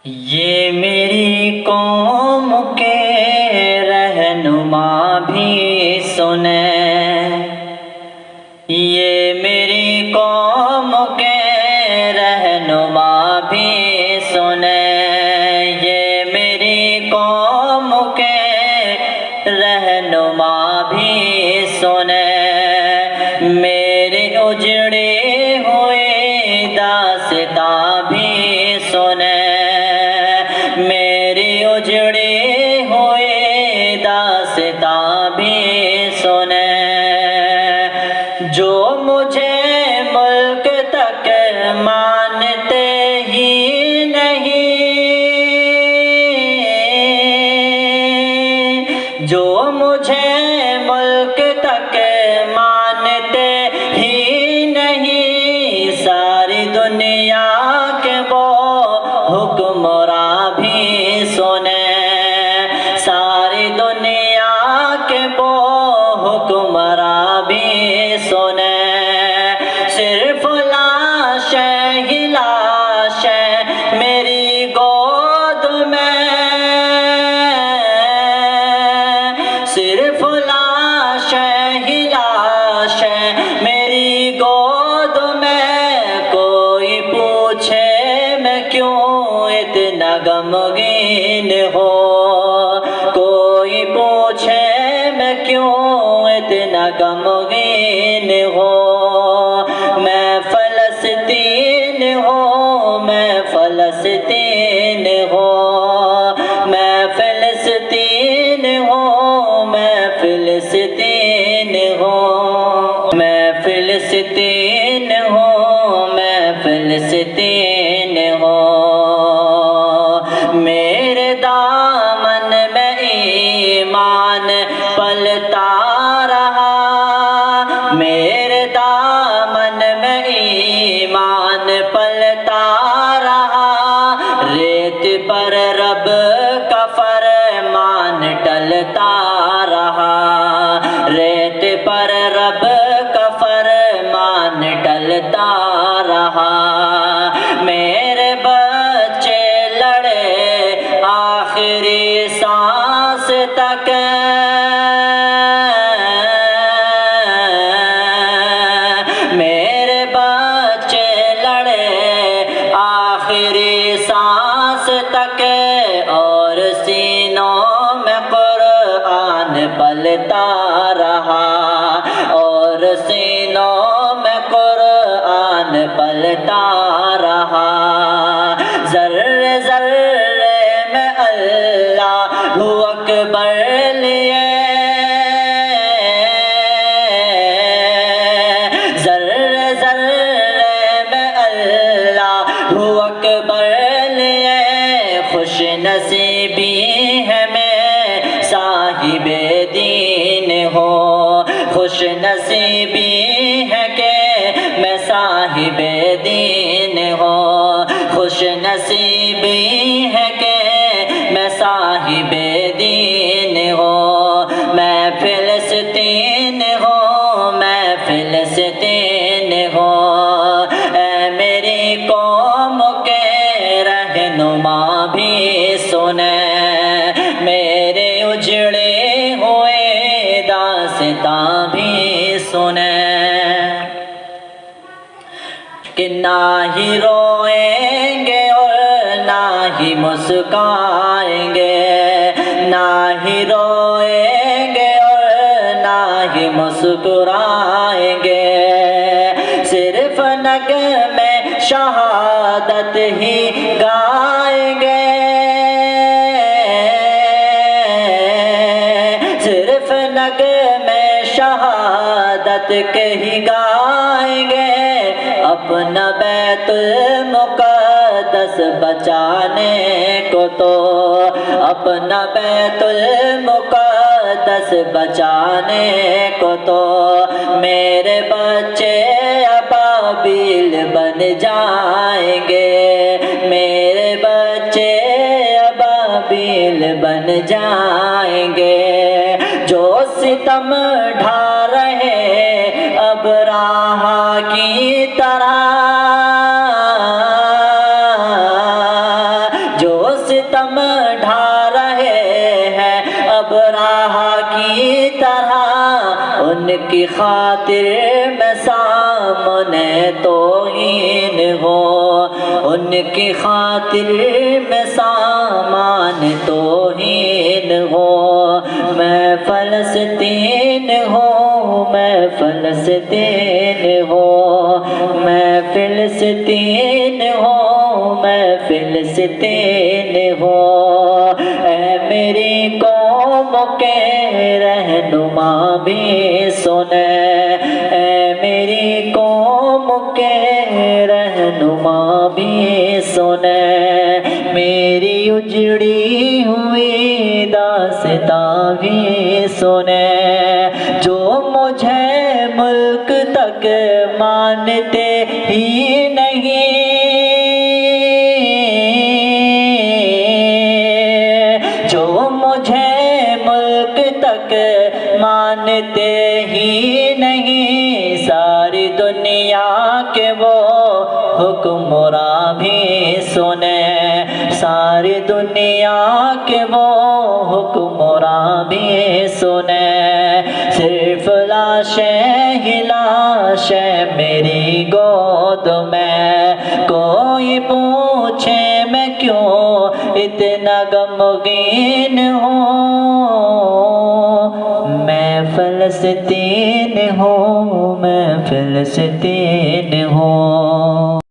یہ میری قوم کے رہنما بھی سنیں، یہ میری قوم کے رہنما بھی سنیں، یہ میری قوم کے رہنما بھی سنیں، میرے اجڑے ہوئے داستاں بھی سنیں، میری اجڑے ہوئے داستاں بھی سنیں، جو مجھے ملک تک مانتے ہی نہیں، جو مجھے ملک تک مانتے ہی نہیں، ساری دنیا کے وہ حکمراں بھی سنیں، ساری دنیا کے وہ حکمراں بھی سنیں، صرف لاشیں ہی لاشیں میری گود میں، صرف لاشیں ہی لاشیں میری گود میں، کوئی پوچھے میں کیوں اتنا غمگین ہو، کوئی پوچھے میں کیوں اتنا غمگین ہو، میں فلسطین ہوں، میں فلسطین ہوں، میں فلسطین ہوں، میں فلسطین ہوں، میں فلسطین ہوں، میں فلسطین ہوں، میرے دامن میں ایمان پلتا رہا، میرے دامن میں ایمان پلتا رہا، ریت پر رب کا فرمان ٹلتا رہا، ریت پر رب کا فرمان ٹلتا رہا، میرے بچے لڑے آخری سانس تک، میرے بچے لڑے آخری سانس تک، اور سینوں میں قرآن پلتا رہا، اور سینوں میں قرآن پلتا رہا، ذرے ذرے میں اللہ اکبر لیے، ذرے ذرے میں اللہ اکبر لیے، خوش نصیبی ہے میں صاحب دین ہوں، خوش نصیبی ہے کہ میں صاحب دین ہوں، خوش نصیبی ہے کہ میں صاحب دین ہوں، میں فلسطین ہوں، میں فلسطین ہوں، اے میری قوم کے رہنما بھی سنیں، میرے اجڑے ہوئے داستاں بھی سنیں، کہ نہ ہی روئیں گے اور نہ ہی مسکائیں گے، نہ ہی روئیں گے اور نہ ہی مسکرائیں گے، صرف نغمے شہادت ہی گائیں گے، صرف نغمے شہادت کے ہی گائیں گے، اپنا بیت المقدس بچانے کو تو، اپنا بیت المقدس بچانے کو تو، میرے بچے ابابیل بن جائیں گے، میرے بچے ابابیل بن جائیں گے، جو ستم ڈھا رہے ابراہا کی طرح، جو ستم ڈھا رہے ہیں ابراہا کی طرح، ان کی خاطر میں سامنے توہین ہو، ان کی خاطر میں سامان توہین ہو۔ میں فلسطین ہوں، میں فلسطین ہوں، میں فلسطین ہوں، میں فلسطین ہوں۔ اے میری قوم کے رہنما بھی سنے، اے میری قوم کے رہنما بھی سنے، میری اجڑی ہوئی داستاں بھی سنے۔ جو مجھے ملک تک مانتے ہی نہیں، جو مجھے ملک تک مانتے ہی نہیں، ساری دنیا کے وہ حکمراں بھی سنے، ساری دنیا کے وہ حکمراں بھی سنے۔ صرف لاشیں ہی لاشیں میری گود میں، کوئی پوچھے میں کیوں اتنا غمگین ہوں۔ میں فلسطین ہوں، میں فلسطین ہوں۔